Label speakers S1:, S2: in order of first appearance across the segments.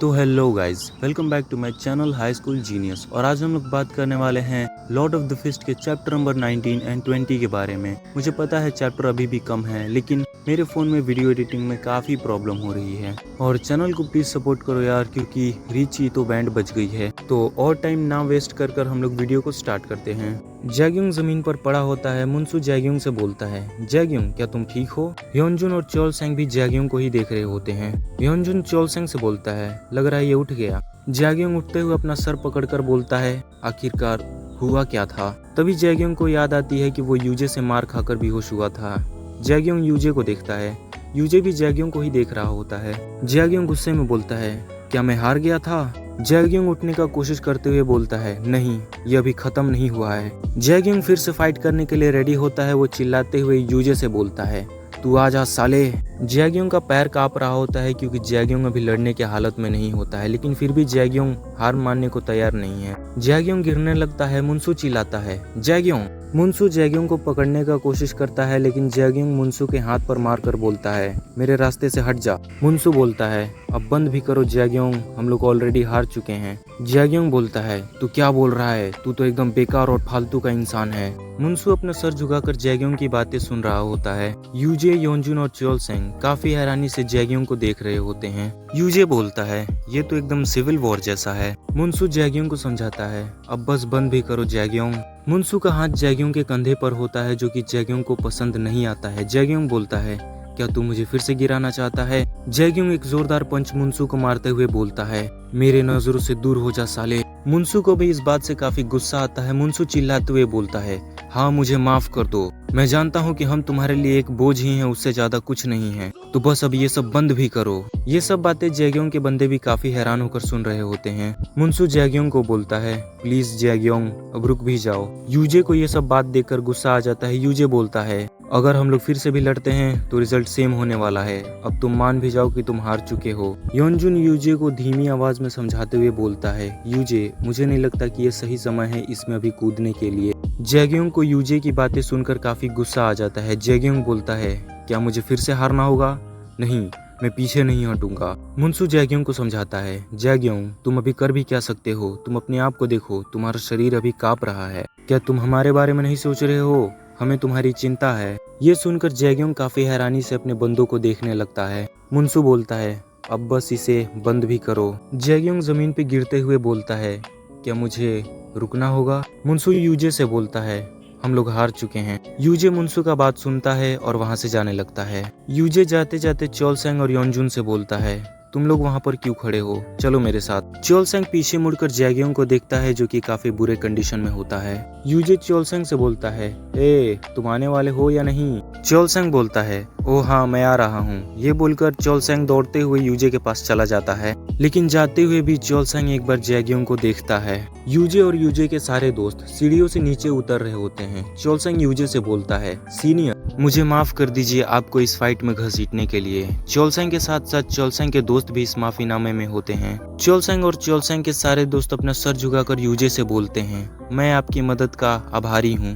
S1: तो hello guys, welcome back to my channel high school genius. और आज हम लोग बात करने वाले हैं लॉर्ड ऑफ द फिस्ट के चैप्टर नंबर 19 एंड 20 के बारे में। मुझे पता है चैप्टर अभी भी कम है, लेकिन मेरे फ़ोन में वीडियो एडिटिंग में काफ़ी प्रॉब्लम हो रही है। और चैनल को प्लीज़ सपोर्ट करो यार, क्योंकि रीच ही तो बैंड बच गई है। तो और टाइम ना वेस्ट कर हम लोग वीडियो को स्टार्ट करते हैं। जैग्यूंग जमीन पर पड़ा होता है। मुनसू जैग्यूंग से बोलता है, जैग्यूंग क्या तुम ठीक हो? ह्योनजुन और चोलसेंग भी जैग्यूंग को ही देख रहे होते हैं। ह्योनजुन चोलसेंग से बोलता है, लग रहा है ये उठ गया। जैग्यूंग उठते हुए अपना सर पकड़कर बोलता है, आखिरकार हुआ क्या था? तभी जैग्यूंग को याद आती है कि वो यूजे से मार खाकर बेहोश हुआ था। जैग्यूंग यूजे को देखता है। यूजे भी जैग्यूंग को ही देख रहा होता है। जैग्यूंग गुस्से में बोलता है, क्या मैं हार गया था? जैग्यूंग उठने का कोशिश करते हुए बोलता है, नहीं, ये अभी खत्म नहीं हुआ है। जैग्यूंग फिर से फाइट करने के लिए रेडी होता है। वो चिल्लाते हुए यूजे से बोलता है, तू आ जा साले। जैग्यूंग का पैर कांप रहा होता है, क्योंकि जैग्यूंग अभी लड़ने की हालत में नहीं होता है, लेकिन फिर भी जैग्यूंग हार मानने को तैयार नहीं है। जैग्यूंग गिरने लगता है। मुनसू चिल्लाता है, जैग्यूंग। मुनसू जैग्यूंग को पकड़ने का कोशिश करता है, लेकिन जैग्यूंग मुनसू के हाथ पर मारकर बोलता है, मेरे रास्ते से हट जा। मुनसू बोलता है, अब बंद भी करो जैग्यूंग, हम लोग ऑलरेडी हार चुके हैं। जैग्यूंग बोलता है, तू क्या बोल रहा है? तू तो एकदम बेकार और फालतू का इंसान है। मुनसू अपना सर झुकाकर जैग्यूंग की बातें सुन रहा होता है। यूजे, योनजुन और चोलसेंग काफी हैरानी से जैग्यूंग को देख रहे होते हैं। यूजे बोलता है, ये तो एकदम सिविल वॉर जैसा है। मुनसू जैग्यूंग को समझाता है, अब बस बंद भी करो जैग्यूंग। मुनसू का हाथ जैग्यूंग के कंधे पर होता है, जो कि जैग्यूंग को पसंद नहीं आता है। जैग्यूंग बोलता है, क्या तू मुझे फिर से गिराना चाहता है? जैग्यूंग एक जोरदार पंच मुनसू को मारते हुए बोलता है, मेरे नजरों से दूर हो जा साले। मुनसू को भी इस बात से काफी गुस्सा आता है। मुनसू चिल्लाते हुए बोलता है, हाँ मुझे माफ कर दो, मैं जानता हूँ कि हम तुम्हारे लिए एक बोझ ही हैं, उससे ज्यादा कुछ नहीं है, तो बस अब ये सब बंद भी करो। ये सब बातें जैग्यूंग के बंदे भी काफी हैरान होकर सुन रहे होते हैं। मुनसू जैग्यूंग को बोलता है, प्लीज जैग्यूंग अब रुक भी जाओ। यूजे को ये सब बात देखकर गुस्सा आ जाता है। यूजे बोलता है, अगर हम लोग फिर से भी लड़ते हैं तो रिजल्ट सेम होने वाला है, अब तुम मान भी जाओ कि तुम हार चुके हो। योनजुन यूजे को धीमी आवाज में समझाते हुए बोलता है, यूजे मुझे नहीं लगता कि ये सही समय है इसमें अभी कूदने के लिए। जैग्यूंग को यूजे की बातें सुनकर काफी गुस्सा आ जाता है। जैग्यूंग बोलता है, क्या मुझे फिर से हारना होगा? नहीं, मैं पीछे नहीं हटूंगा। मुनसू जैग्यूंग को समझाता है, जैग्यूंग तुम अभी कर भी क्या सकते हो? तुम अपने आप को देखो, तुम्हारा शरीर अभी कांप रहा है। क्या तुम हमारे बारे में नहीं सोच रहे हो? हमें तुम्हारी चिंता है। ये सुनकर जैग्यूंग काफी हैरानी से अपने बंदों को देखने लगता है। मुनसू बोलता है, अब बस इसे बंद भी करो। जैग्यूंग जमीन पे गिरते हुए बोलता है, क्या मुझे रुकना होगा? मुनसू यूजे से बोलता है, हम लोग हार चुके हैं। यूजे मुनसू का बात सुनता है और वहां से जाने लगता है। यूजे जाते जाते चोलसेंग और योनजुन से बोलता है, तुम लोग वहां पर क्यों खड़े हो? चलो मेरे साथ। चोलसेंग पीछे मुड़कर जैग्यूंग को देखता है, जो कि काफी बुरे कंडीशन में होता है। यूजे चोलसेंग से बोलता है, ए तुम आने वाले हो या नहीं? चोलसेंग बोलता है, ओ हाँ मैं आ रहा हूँ। ये बोलकर चोलसेंग दौड़ते हुए यूजे के पास चला जाता है, लेकिन जाते हुए भी चोलसेंग एक बार जैग्यूंग को देखता है। यूजे और यूजे के सारे दोस्त सीढ़ियों से नीचे उतर रहे होते हैं। चोलसेंग यूजे से बोलता है, सीनियर मुझे माफ कर दीजिए आपको इस फाइट में घसीटने के लिए। चोलसेंग के साथ साथ चोलसेंग के दोस्त भी इस माफीनामे में होते हैं। चोलसेंग और चोलसेंग के सारे दोस्त अपना सर झुकाकर यूजे से बोलते हैं, मैं आपकी मदद का आभारी हूँ।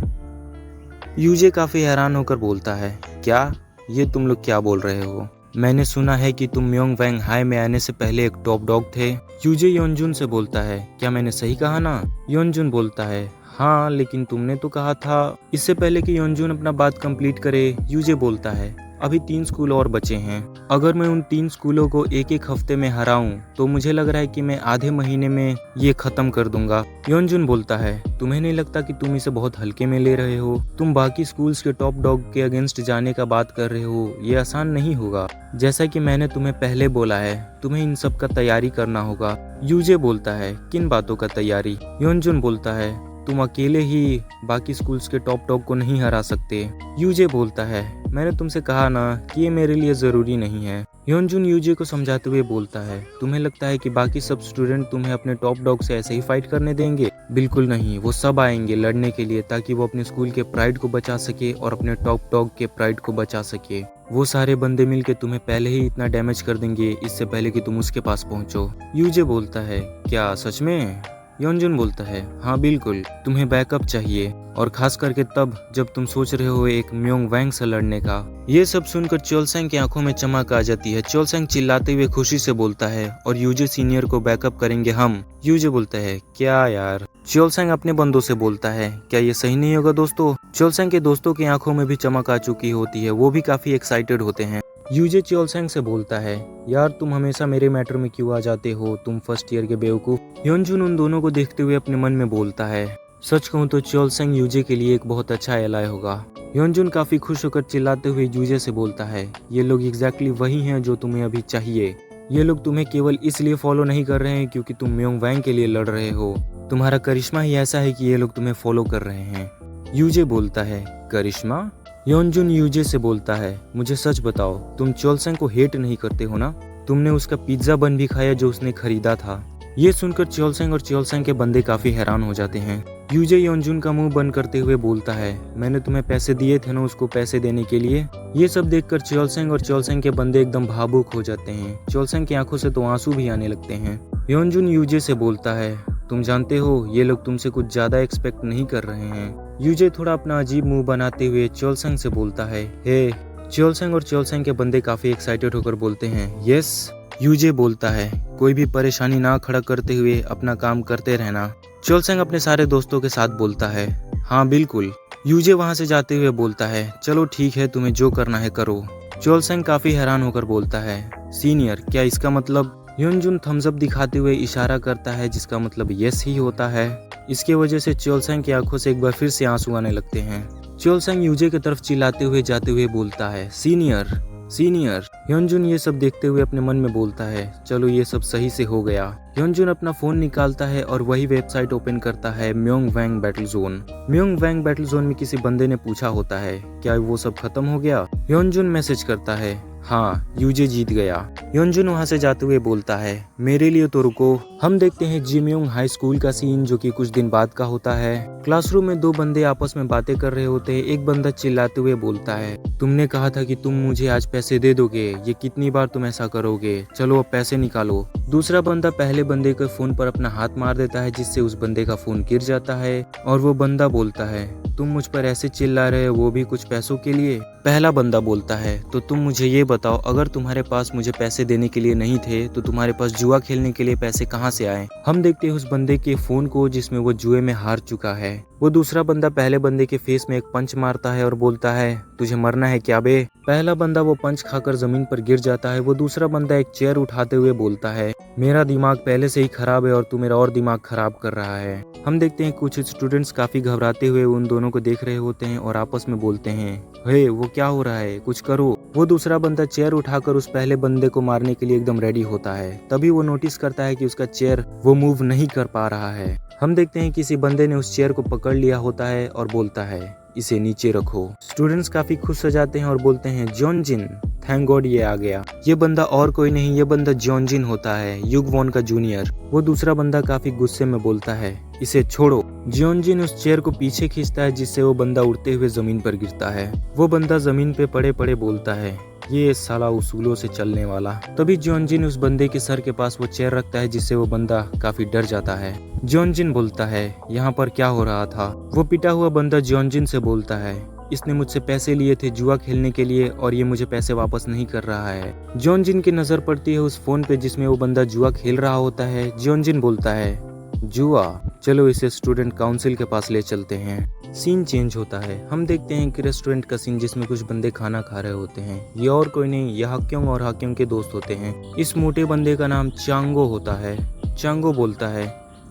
S1: यूजे काफी हैरान होकर बोलता है, क्या ये तुम लोग क्या बोल रहे हो? मैंने सुना है कि तुम म्योंग वैंग हाई में आने से पहले एक टॉप डॉग थे। यूजे योनजुन से बोलता है, क्या मैंने सही कहा ना? योनजुन बोलता है, हाँ लेकिन तुमने तो कहा था। इससे पहले कि योनजुन अपना बात कंप्लीट करे, यूजे बोलता है, अभी 3 स्कूल और बचे हैं। अगर मैं उन 3 स्कूलों को एक एक हफ्ते में हराऊं तो मुझे लग रहा है कि मैं आधे महीने में ये खत्म कर दूंगा। योनजुन बोलता है, तुम्हें नहीं लगता कि तुम इसे बहुत हल्के में ले रहे हो? तुम बाकी स्कूल्स के टॉप डॉग के अगेंस्ट जाने का बात कर रहे हो, ये आसान नहीं होगा। जैसा कि मैंने तुम्हें पहले बोला है, तुम्हें इन सब का तैयारी करना होगा। यूजे बोलता है, किन बातों का तैयारी? योनजुन बोलता है, तुम अकेले ही बाकी स्कूल्स के टॉप डॉग को नहीं हरा सकते। यूजे बोलता है, मैंने तुमसे कहा ना कि ये मेरे लिए जरूरी नहीं है। योनजुन यूजे को समझाते हुए बोलता है, तुम्हें लगता है कि बाकी सब स्टूडेंट तुम्हें अपने टॉप डॉग से ऐसे ही फाइट करने देंगे? बिल्कुल नहीं, वो सब आएंगे लड़ने के लिए, ताकि वो अपने स्कूल के प्राइड को बचा सके और अपने टॉप डॉग के प्राइड को बचा सके। वो सारे बंदे मिलके तुम्हें पहले ही इतना डैमेज कर देंगे, इससे पहले कि तुम उसके पास पहुंचो। यूजे बोलता है, क्या सच में? योनजुन बोलता है, हाँ बिल्कुल, तुम्हें बैकअप चाहिए और खास करके तब जब तुम सोच रहे हो एक म्योंग वैंग से लड़ने का। ये सब सुनकर चोलसेंग की आंखों में चमक आ जाती है। चोलसेंग चिल्लाते हुए खुशी से बोलता है, और यूजे सीनियर को बैकअप करेंगे हम। यूजे बोलता है, क्या यार। चोलसेंग अपने बंदों से बोलता है, क्या ये सही नहीं होगा दोस्तों। चोलसेंग के दोस्तों की आंखों में भी चमक आ चुकी होती है, वो भी काफी एक्साइटेड होते हैं। यूजे चोलसेंग से बोलता है, यार तुम हमेशा मेरे मैटर में क्यों आ जाते हो, तुम फर्स्ट ईयर के बेवकूफ। योनजुन उन दोनों को देखते हुए अपने मन में बोलता है, सच कहूँ तो चोलसेंग यूजे के लिए एक बहुत अच्छा एलाय होगा। योनजुन काफी खुश होकर चिल्लाते हुए यूजे से बोलता है, ये लोग एग्जैक्टली वही हैं जो तुम्हें अभी चाहिए। ये लोग तुम्हें केवल इसलिए फॉलो नहीं कर रहे हैं क्योंकि तुम म्योंग वैंग के लिए लड़ रहे हो। तुम्हारा करिश्मा ही ऐसा है कि ये लोग तुम्हें फॉलो कर रहे हैं। यूजे बोलता है, करिश्मा। योनजुन यूजे से बोलता है, मुझे सच बताओ, तुम चोलसेंग को हेट नहीं करते हो ना। तुमने उसका पिज्जा बन भी खाया जो उसने खरीदा था। ये सुनकर चोलसेंग और चोलसेंग के बंदे काफी हैरान हो जाते हैं। यूजे योनजुन का मुंह बंद करते हुए बोलता है, मैंने तुम्हें पैसे दिए थे ना उसको पैसे देने के लिए। ये सब देखकर चोलसेंग और चोलसेंग के बंदे एकदम भावुक हो जाते हैं। चोलसेंग की आंखों से तो आंसू भी आने लगते हैं। योनजुन यूजे से बोलता है, तुम जानते हो ये लोग तुमसे कुछ ज्यादा एक्सपेक्ट नहीं कर रहे हैं। यूजे थोड़ा अपना अजीब मुंह बनाते हुए चोलसेंग से बोलता है, हे। चोलसेंग और चोलसेंग के बंदे काफी एक्साइटेड होकर बोलते हैं, यस। यूजे बोलता है, कोई भी परेशानी ना खड़ा करते हुए अपना काम करते रहना। चोलसेंग अपने सारे दोस्तों के साथ बोलता है, हाँ बिल्कुल। यूजे वहां से जाते हुए बोलता है, चलो ठीक है, तुम्हें जो करना है करो। चोलसेंग काफी हैरान होकर बोलता है, सीनियर क्या इसका मतलब। योनजुन थम्स अप दिखाते हुए इशारा करता है जिसका मतलब यस ही होता है। इसके वजह से चोलसेंग की आंखों से एक बार फिर से आंसू आने लगते हैं। चोलसेंग यूजे की तरफ चिल्लाते हुए जाते हुए बोलता है, सीनियर सीनियर। योनजुन ये सब देखते हुए अपने मन में बोलता है, चलो ये सब सही से हो गया। योनजुन अपना फोन निकालता है और वही वेबसाइट ओपन करता है, म्योंग वैंग बैटल जोन। म्योंग वैंग बैटल जोन में किसी बंदे ने पूछा होता है, क्या वो सब खत्म हो गया। योनजुन मैसेज करता है, हाँ यूजे जीत गया। योनजुन वहां से जाते हुए बोलता है, मेरे लिए तो रुको। हम देखते हैं जिम्योंग हाई स्कूल का सीन जो कि कुछ दिन बाद का होता है। क्लासरूम में दो बंदे आपस में बातें कर रहे होते हैं। एक बंदा चिल्लाते हुए बोलता है, तुमने कहा था कि तुम मुझे आज पैसे दे दोगे, ये कितनी बार तुम ऐसा करोगे, चलो अब पैसे निकालो। दूसरा बंदा पहले बंदे के फोन पर अपना हाथ मार देता है जिससे उस बंदे का फोन गिर जाता है और वो बंदा बोलता है, तुम मुझ पर ऐसे चिल्ला रहे हो वो भी कुछ पैसों के लिए। पहला बंदा बोलता है, तो तुम मुझे ये बताओ, अगर तुम्हारे पास मुझे पैसे देने के लिए नहीं थे तो तुम्हारे पास जुआ खेलने के लिए पैसे कहाँ से आए। हम देखते हैं उस बंदे के फोन को जिसमें वो जुए में हार चुका है। वो दूसरा बंदा पहले बंदे के फेस में एक पंच मारता है और बोलता है, तुझे मरना है क्या बे। पहला बंदा वो पंच खाकर जमीन पर गिर जाता है। वो दूसरा बंदा एक चेयर उठाते हुए बोलता है, मेरा दिमाग पहले से ही खराब है और तू मेरा और दिमाग खराब कर रहा है। हम देखते हैं कुछ स्टूडेंट्स काफी घबराते हुए उन दोनों को देख रहे होते हैं और आपस में बोलते हैं, हे वो क्या हो रहा है, कुछ करो। वो दूसरा बंदा चेयर उठाकर उस पहले बंदे को मारने के लिए एकदम रेडी होता है। तभी वो नोटिस करता है कि उसका चेयर वो मूव नहीं कर पा रहा है। हम देखते हैं किसी बंदे ने उस चेयर को पकड़ लिया होता है और बोलता है, इसे नीचे रखो। स्टूडेंट्स काफी खुश हो जाते हैं और बोलते हैं, जॉनजिन, थैंक गॉड ये आ गया। ये बंदा और कोई नहीं, ये बंदा जॉनजिन होता है, युगवॉन का जूनियर। वो दूसरा बंदा काफी गुस्से में बोलता है, इसे छोड़ो। जॉनजिन उस चेयर को पीछे खींचता है जिससे वो बंदा उड़ते हुए जमीन पर गिरता है। वो बंदा जमीन पे पड़े पड़े बोलता है, ये साला उसूलों से चलने वाला। तभी जॉनजिन उस बंदे के सर के पास वो चेयर रखता है जिससे वो बंदा काफी डर जाता है। जॉनजिन बोलता है, यहाँ पर क्या हो रहा था। वो पिटा हुआ बंदा जॉनजिन से बोलता है, इसने मुझसे पैसे लिए थे जुआ खेलने के लिए और ये मुझे पैसे वापस नहीं कर रहा है। जॉनजिन की नजर पड़ती है उस फोन पे जिसमें वो बंदा जुआ खेल रहा होता है। जॉनजिन बोलता है, जुआ, चलो इसे स्टूडेंट काउंसिल के पास ले चलते हैं। सीन चेंज होता है। हम देखते हैं कि रेस्टोरेंट का सीन जिसमें कुछ बंदे खाना खा रहे होते हैं। ये और कोई नहीं, ये हाक्योंग और हाक्योंग के दोस्त होते हैं। इस मोटे बंदे का नाम चांगो होता है। चांगो बोलता है,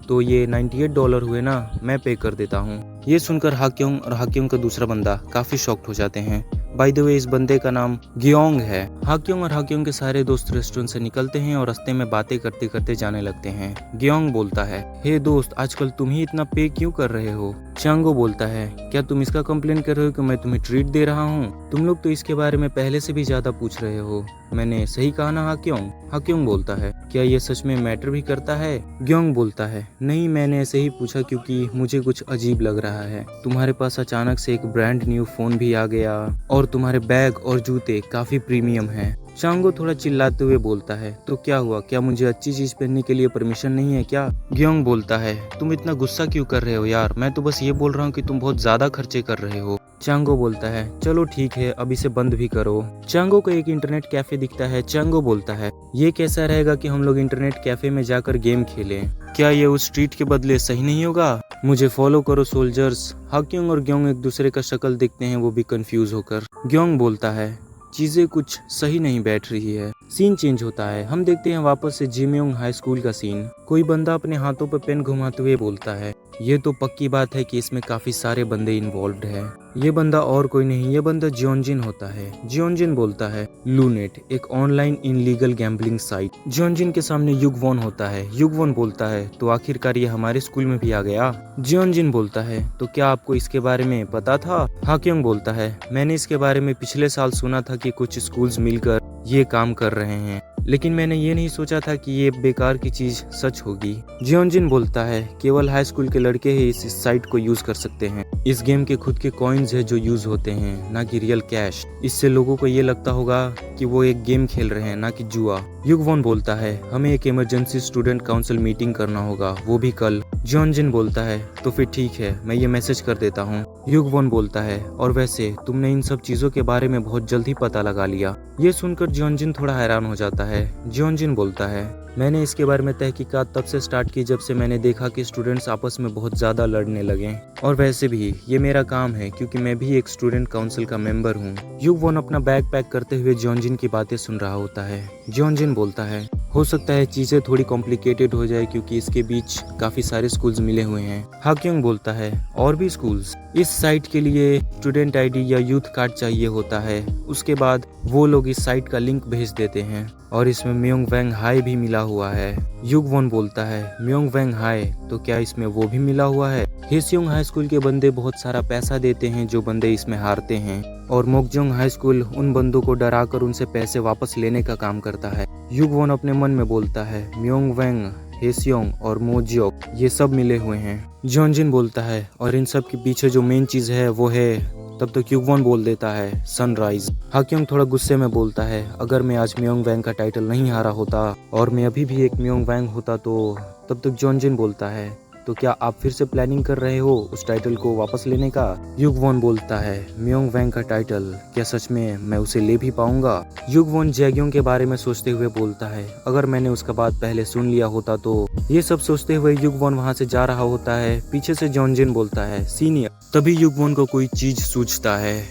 S1: तो ये $98 हुए ना, मैं पे कर देता हूँ। ये सुनकर हाक्योंग और हाक्योंग का दूसरा बंदा काफी शॉक्ड हो जाते हैं। बाय द वे इस बंदे का नाम गियोंग है। हाक्योंग और हाक्योंग के सारे दोस्त रेस्टोरेंट से निकलते हैं और रास्ते में बातें करते करते जाने लगते हैं। गियोंग बोलता है, हे दोस्त, आजकल तुम ही इतना पे क्यों कर रहे हो। चांगो बोलता है, क्या तुम इसका कंप्लेन कर रहे हो कि मैं तुम्हें ट्रीट दे रहा हूँ। तुम लोग तो इसके बारे में पहले से भी ज्यादा पूछ रहे हो। मैंने सही कहा ना हाक्योंग। हाक्योंग बोलता है, क्या ये सच में मैटर भी करता है। गियोंग बोलता है, नहीं, मैंने ऐसे ही पूछा क्योंकि मुझे कुछ अजीब लग रहा है। तुम्हारे पास अचानक से एक ब्रांड न्यू फोन भी आ गया और तुम्हारे बैग और जूते काफी प्रीमियम हैं। चांगो थोड़ा चिल्लाते हुए बोलता है, तो क्या हुआ, क्या मुझे अच्छी चीज पहनने के लिए परमिशन नहीं है क्या? ग्योंग बोलता है, तुम इतना गुस्सा क्यों कर रहे हो यार, मैं तो बस ये बोल रहा हूँ कि तुम बहुत ज्यादा खर्चे कर रहे हो। चांगो बोलता है, चलो ठीक है, अब इसे बंद भी करो। चांगो को एक इंटरनेट कैफे दिखता है। चांगो बोलता है, ये कैसा रहेगा कि हम लोग इंटरनेट कैफे में जाकर गेम खेलें? क्या ये उस स्ट्रीट के बदले सही नहीं होगा? मुझे फॉलो करो सोल्जर्स। हाक्योंग और ग्योंग एक दूसरे का शक्ल देखते हैं, वो भी कंफ्यूज होकर। ग्योंग बोलता है, चीजें कुछ सही नहीं बैठ रही है। सीन चेंज होता है, हम देखते हैं वापस से जिमयोंग हाई स्कूल का सीन। कोई बंदा अपने हाथों पर पेन घुमाते हुए बोलता है, ये तो पक्की बात है कि इसमें काफी सारे बंदे इन्वॉल्व्ड हैं। ये बंदा और कोई नहीं, ये बंदा जियोंजिन होता है। जियोंजिन बोलता है, लूनेट, एक ऑनलाइन इनलीगल गैम्बलिंग साइट। जियोंजिन के सामने युगवॉन होता है। युगवॉन बोलता है, तो आखिरकार ये हमारे स्कूल में भी आ गया? जियोंजिन बोलता है, तो क्या आपको इसके बारे में पता था? हाक्योंग बोलता है, मैंने इसके बारे में पिछले साल सुना था कि कुछ स्कूल्स मिलकर ये काम कर रहे हैं, लेकिन मैंने ये नहीं सोचा था कि ये बेकार की चीज सच होगी। जियोंजिन बोलता है, केवल हाई स्कूल के लड़के ही इस साइट को यूज कर सकते हैं। इस गेम के खुद के कॉइन्स है जो यूज होते हैं, ना कि रियल कैश। इससे लोगों को ये लगता होगा कि वो एक गेम खेल रहे हैं, ना कि जुआ। युगवॉन बोलता है, हमें एक इमरजेंसी स्टूडेंट काउंसिल मीटिंग करना होगा, वो भी कल। जियोंजिन बोलता है, तो फिर ठीक है, मैं ये मैसेज कर देता हूँ। युगवॉन बोलता है, और वैसे तुमने इन सब चीजों के बारे में बहुत जल्दी पता लगा लिया। ये सुनकर जियोंजिन थोड़ा हैरान हो जाता है। जियोंजिन बोलता है, मैंने इसके बारे में तहकीकात तब से स्टार्ट की जब से मैंने देखा कि स्टूडेंट्स आपस में बहुत ज्यादा लड़ने लगे, और वैसे भी ये मेरा काम है क्योंकि मैं भी एक स्टूडेंट काउंसिल का मेंबर हूँ। युगवॉन अपना बैग पैक करते हुए जियोंजिन की बातें सुन रहा होता है। जियोंजिन बोलता है, हो सकता है चीजें थोड़ी कॉम्प्लिकेटेड हो जाए क्योंकि इसके बीच काफी सारे स्कूल्स मिले हुए हैं। हाक्योंग बोलता है, और भी स्कूल्स? इस साइट के लिए स्टूडेंट आईडी या यूथ कार्ड चाहिए होता है। उसके बाद वो लोग इस साइट का लिंक भेज देते हैं, और इसमें म्योंगवेंग हाई भी मिला हुआ है। युगवॉन बोलता है, म्योंगवेंग हाई, तो क्या इसमें वो भी मिला हुआ है? हेसियोंग हाई स्कूल के बंदे बहुत सारा पैसा देते हैं जो बंदे इसमें हारते हैं, और मोकजोंग हाई स्कूल उन बंदों को डराकर उनसे पैसे वापस लेने का काम करता है। युगवॉन अपने मन में बोलता है, म्योंगवेंग, हेसियोंग और मोजियोक ये सब मिले हुए हैं। जियोंजिन बोलता है, और इन सब के पीछे जो मेन चीज है वो है। तब तक युगवॉन बोल देता है, सनराइज। हाक्योंग थोड़ा गुस्से में बोलता है, अगर मैं आज म्योंगवेंग का टाइटल नहीं हारा होता और मैं अभी भी एक म्योंगवेंग होता तो। तब तक जियोंजिन बोलता है, तो क्या आप फिर से प्लानिंग कर रहे हो उस टाइटल को वापस लेने का? युगवॉन बोलता है, म्योंगवेंग का टाइटल, क्या सच में मैं उसे ले भी पाऊंगा? युगवॉन जैग्योंग के बारे में सोचते हुए बोलता है, अगर मैंने उसका बात पहले सुन लिया होता तो। ये सब सोचते हुए युगवॉन वहाँ से जा रहा होता है। पीछे से जियोंजिन बोलता है, सीनियर। तभी युगवॉन को कोई चीज सूझता है।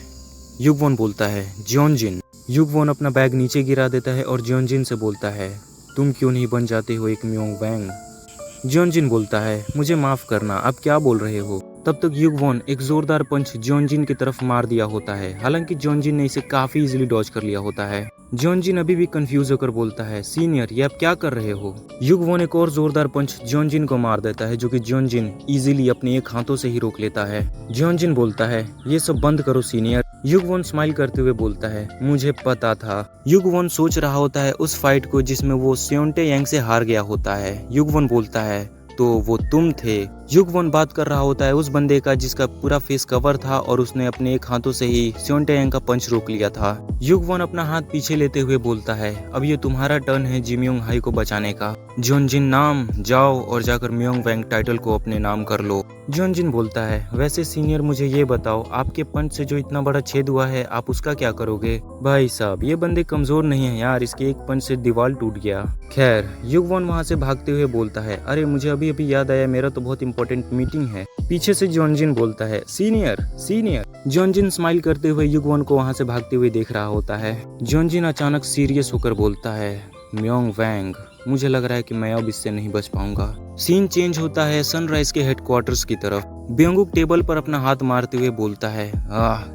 S1: युगवॉन बोलता है, जियोंजिन। युगवॉन अपना बैग नीचे गिरा देता है और जियोंजिन से बोलता है, तुम क्यों नहीं बन जाते हो एक म्योंगवेंग? जियोंजिन बोलता है, मुझे माफ करना, आप क्या बोल रहे हो? तब तक युगवॉन एक जोरदार पंच जियोंजिन की तरफ मार दिया होता है। हालांकि जियोंजिन ने इसे काफी इजीली डॉज कर लिया होता है। जियोंजिन अभी भी कंफ्यूज होकर बोलता है, सीनियर, ये आप क्या कर रहे हो? युगवॉन एक और जोरदार पंच जियोंजिन को मार देता है, जो कि जियोंजिन इजीली अपने एक हाथों से ही रोक लेता है। जियोंजिन बोलता है, ये सब बंद करो सीनियर। युगवॉन स्माइल करते हुए बोलता है, मुझे पता था। युगवॉन सोच रहा होता है उस फाइट को जिसमें वो सेओंटे यांग से हार गया होता है। युगवॉन बोलता है, तो वो तुम थे। युगवॉन बात कर रहा होता है उस बंदे का जिसका पूरा फेस कवर था और उसने अपने एक हाथों से ही सेओंटे यांग का पंच रोक लिया था। युगवॉन अपना हाथ पीछे लेते हुए बोलता है, अब ये तुम्हारा टर्न है जिमयोंग हाई को बचाने का। जियोंजिन नाम, जाओ और जाकर म्योंगवेंग टाइटल को अपने नाम कर लो। जियोंजिन बोलता है, वैसे सीनियर मुझे ये बताओ, आपके पंच से जो इतना बड़ा छेद हुआ है आप उसका क्या करोगे? भाई साहब, ये बंदे कमजोर नहीं है यार, इसके एक पंच से दीवार टूट गया। खैर, युगवॉन वहाँ से भागते हुए बोलता है, अरे मुझे अभी अभी याद आया, मेरा तो बहुत इंपॉर्टेंट मीटिंग है। पीछे से जियोंजिन बोलता है, सीनियर सीनियर। जियोंजिन स्माइल करते हुए युगवॉन को वहाँ से भागते हुए देख रहा होता है। जियोंजिन अचानक सीरियस होकर बोलता है, म्योंगवेंग, मुझे लग रहा है कि मैं अब इससे नहीं बच पाऊंगा। सीन चेंज होता है सनराइज के हेडक्वार्टर्स की तरफ। ब्योंगुक टेबल पर अपना हाथ मारते हुए बोलता है,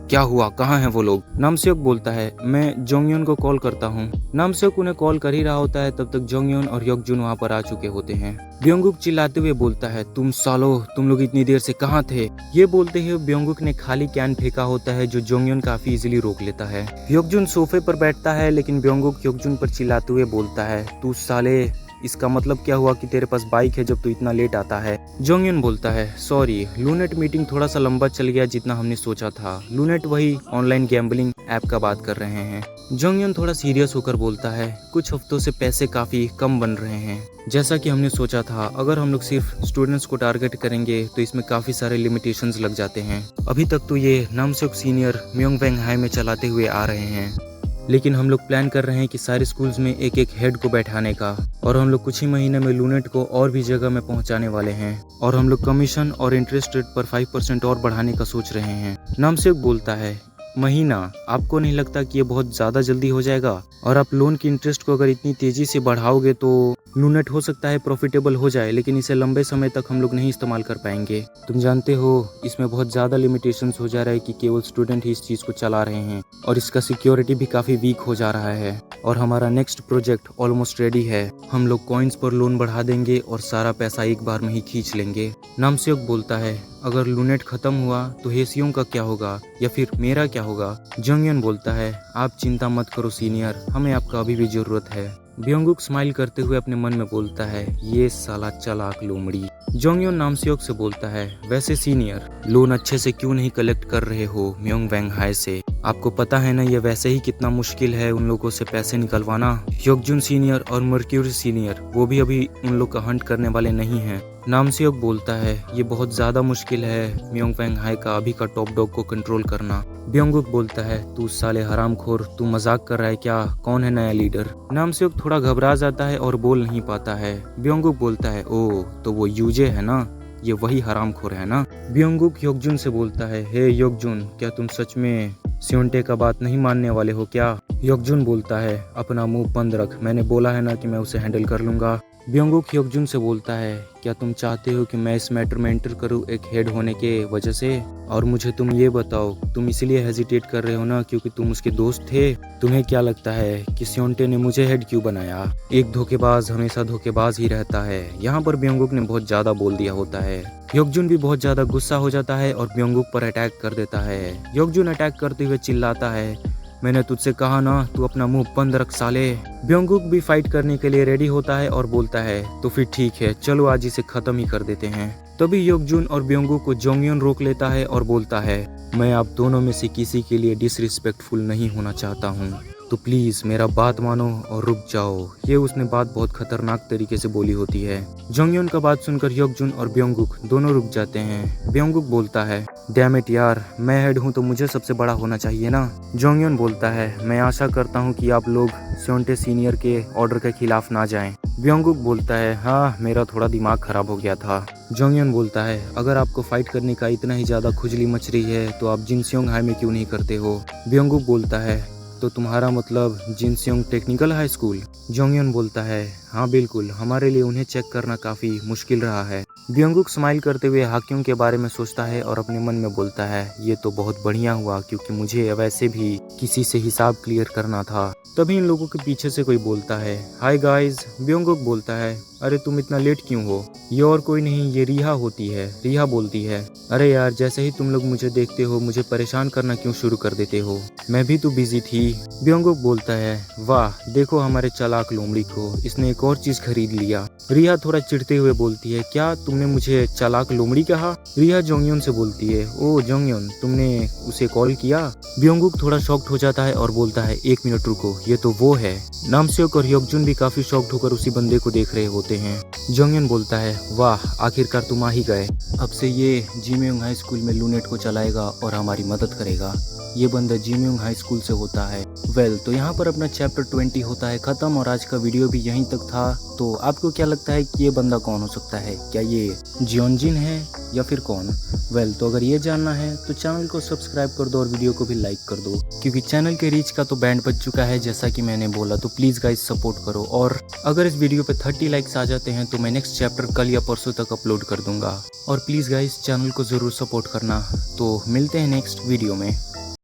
S1: क्या हुआ, कहाँ हैं वो लोग? नामसेok बोलता है, मैं जोंगयोन को कॉल करता हूँ। नामसेok उन्हें कॉल कर ही रहा होता है, तब तक जोंगयोन और योकजुन वहाँ पर आ चुके होते हैं। ब्योंगुक चिल्लाते हुए बोलता है, तुम सालो, तुम लोग इतनी देर से कहाँ थे? ये बोलते हुए ब्योंगुक ने खाली कैन फेंका होता है जो जोंगयोन काफी इजीली रोक लेता है। योकजुन सोफे पर बैठता है, लेकिन ब्योंगुक योकजुन पर चिल्लाते हुए बोलता है, तू साले, इसका मतलब क्या हुआ कि तेरे पास बाइक है जब तू इतना लेट आता है? जोंगयोन बोलता है, सॉरी, लूनेट मीटिंग थोड़ा सा लंबा चल गया जितना हमने सोचा था। लूनेट वही ऑनलाइन गैम्बलिंग ऐप का बात कर रहे हैं। जोंगयन थोड़ा सीरियस होकर बोलता है, कुछ हफ्तों से पैसे काफ़ी कम बन रहे हैं। जैसा कि हमने सोचा था, अगर हम लोग सिर्फ स्टूडेंट्स को टारगेट करेंगे तो इसमें काफ़ी सारे लिमिटेशंस लग जाते हैं। अभी तक तो ये नामसेok सीनियर म्योंगवेंग हाई में चलाते हुए आ रहे हैं, लेकिन हम लोग प्लान कर रहे हैं कि सारे स्कूल्स में एक एक हेड को बैठाने का, और हम लोग कुछ ही महीने में लूनेट को और भी जगह में पहुंचाने वाले हैं, और हम लोग कमीशन और इंटरेस्ट रेट पर 5% और बढ़ाने का सोच रहे हैं। नामसेok बोलता है, महीना, आपको नहीं लगता कि ये बहुत ज़्यादा जल्दी हो जाएगा? और आप लोन की इंटरेस्ट को अगर इतनी तेज़ी से बढ़ाओगे तो लूनेट हो सकता है प्रॉफिटेबल हो जाए, लेकिन इसे लंबे समय तक हम लोग नहीं इस्तेमाल कर पाएंगे। तुम जानते हो इसमें बहुत ज़्यादा लिमिटेशंस हो जा रहा है कि केवल स्टूडेंट ही इस चीज़ को चला रहे हैं, और इसका सिक्योरिटी भी काफ़ी वीक हो जा रहा है। और हमारा नेक्स्ट प्रोजेक्ट ऑलमोस्ट रेडी है। हम लोग कॉइन्स पर लोन बढ़ा देंगे और सारा पैसा एक बार में ही खींच लेंगे। नामसेok बोलता है, अगर लूनेट खत्म हुआ तो हेसियों का क्या होगा, या फिर मेरा क्या होगा? जोंगयन बोलता है, आप चिंता मत करो सीनियर, हमें आपका अभी भी जरूरत है। ब्योंगुक स्माइल करते हुए अपने मन में बोलता है, ये साला चालाक लोमड़ी। जोंगयन नामसेok से बोलता है, वैसे सीनियर, लोन अच्छे से क्यों नहीं कलेक्ट कर रहे हो म्योंगवेंग हाई से? आपको पता है ना ये वैसे ही कितना मुश्किल है उन लोगों से पैसे निकलवाना। ह्योकजुन सीनियर और मर्क्यूरी सीनियर, वो भी अभी उन लोग का हंट करने वाले नहीं हैं। नामसेok बोलता है, ये बहुत ज़्यादा मुश्किल है म्योंगवेंग हाई का अभी का टॉप डॉग को कंट्रोल करना। ब्योंगुक बोलता है, तू साले हरामखोर, तू मजाक कर रहा है क्या? कौन है नया लीडर? नामसेok थोड़ा घबरा जाता है और बोल नहीं पाता है। ब्योंगुक बोलता है, ओ तो वो यूजे है ना, ये वही हरामखोर है ना? ब्योंगुक ह्योकजुन से बोलता है, हे ह्योकजुन, क्या तुम सच में स्योंटे का बात नहीं मानने वाले हो क्या? ह्योकजुन बोलता है, अपना मुंह बंद रख, मैंने बोला है ना कि मैं उसे हैंडल कर लूंगा। ब्योंगुक ह्योकजुन से बोलता है, क्या तुम चाहते हो कि मैं इस मैटर में एंटर करूं एक हेड होने के वजह से? और मुझे तुम ये बताओ, तुम इसलिए हेजिटेट कर रहे हो ना क्योंकि तुम उसके दोस्त थे? तुम्हें क्या लगता है कि स्योंटे ने मुझे हेड क्यों बनाया? एक धोखेबाज हमेशा धोखेबाज ही रहता है। यहाँ पर ब्योंगुक ने बहुत ज्यादा बोल दिया होता है। ह्योकजुन भी बहुत ज्यादा गुस्सा हो जाता है और ब्योंगुक पर अटैक कर देता है। ह्योकजुन अटैक करते हुए चिल्लाता है, मैंने तुझसे कहा ना, तू अपना मुंह बंद रख साले। ब्योंगुक भी फाइट करने के लिए रेडी होता है और बोलता है, तो फिर ठीक है, चलो आज इसे खत्म ही कर देते हैं। तभी ह्योकजुन और ब्योंगुक को जोंगयन रोक लेता है और बोलता है, मैं आप दोनों में से किसी के लिए डिसरिस्पेक्टफुल नहीं होना चाहता हूँ, तो प्लीज मेरा बात मानो और रुक जाओ। ये उसने बात बहुत खतरनाक तरीके से बोली होती है। जोंगयन का बात सुनकर ह्योकजुन और ब्योंगुक दोनों रुक जाते हैं। ब्योंगुक बोलता है, डैम इट यार, मैं हेड हूँ तो मुझे सबसे बड़ा होना चाहिए ना। जोंगयन बोलता है, मैं आशा करता हूँ कि आप लोग स्योंटे सीनियर के ऑर्डर के खिलाफ ना जाएं। ब्योंगुक बोलता है, हाँ मेरा थोड़ा दिमाग खराब हो गया था। जोंगयन बोलता है, अगर आपको फाइट करने का इतना ही ज्यादा खुजली मच रही है तो आप जिनस्योंग हाई में क्यों नहीं करते हो? ब्योंगुक बोलता है, तो तुम्हारा मतलब जिनस्योंग टेक्निकल हाई स्कूल? जोंगयन बोलता है, हाँ बिल्कुल, हमारे लिए उन्हें चेक करना काफी मुश्किल रहा है। ब्योंगुक स्माइल करते हुए हाक्यों के बारे में सोचता है और अपने मन में बोलता है, ये तो बहुत बढ़िया हुआ क्योंकि मुझे वैसे भी किसी से हिसाब क्लियर करना था। तभी इन लोगों के पीछे से कोई बोलता है, हाय गाइस। ब्योंगुक बोलता है, अरे तुम इतना लेट क्यों हो? ये और कोई नहीं, ये रिहा होती है। रिहा बोलती है, अरे यार जैसे ही तुम लोग मुझे देखते हो मुझे परेशान करना क्यों शुरू कर देते हो? मैं भी तो बिजी थी। ब्योंगुक बोलता है, वाह देखो हमारे चालाक लोमड़ी को, इसने एक और चीज खरीद लिया। रिहा थोड़ा चिढ़ते हुए बोलती है, क्या तुमने मुझे चालाक लोमड़ी कहा? रिहा जोंगयन से बोलती है, ओ जोंगयन, तुमने उसे कॉल किया? ब्योंगुक थोड़ा शॉक्ड हो जाता है और बोलता है, 1 मिनट रुको, ये तो वो है। नामसेok और ह्योकजुन भी काफी शॉक्ड होकर उसी बंदे को देख रहे होते हैं। जोंगयन बोलता है, वाह आखिरकार तुम आ ही गए। अब से ये जिम्योंग हाई स्कूल में लूनेट को चलाएगा और हमारी मदद करेगा। ये बंदा जिम्योंग हाई स्कूल से होता है। तो यहाँ पर अपना चैप्टर 20 होता है खत्म और आज का वीडियो भी यहीं तक था। तो आपको क्या लगता है कि ये बंदा कौन हो सकता है? क्या ये जियोनजिन है या फिर कौन? तो अगर ये जानना है तो चैनल को सब्सक्राइब कर दो और वीडियो को भी लाइक कर दो, क्योंकि चैनल के रीच का तो बैंड बज चुका है जैसा कि मैंने बोला। तो प्लीज गाइस सपोर्ट करो, और अगर इस वीडियो पे 30 लाइक्स आ जाते हैं तो मैं नेक्स्ट चैप्टर कल या परसों तक अपलोड कर दूंगा। और प्लीज गाइस चैनल को जरूर सपोर्ट करना। तो मिलते हैं नेक्स्ट वीडियो में।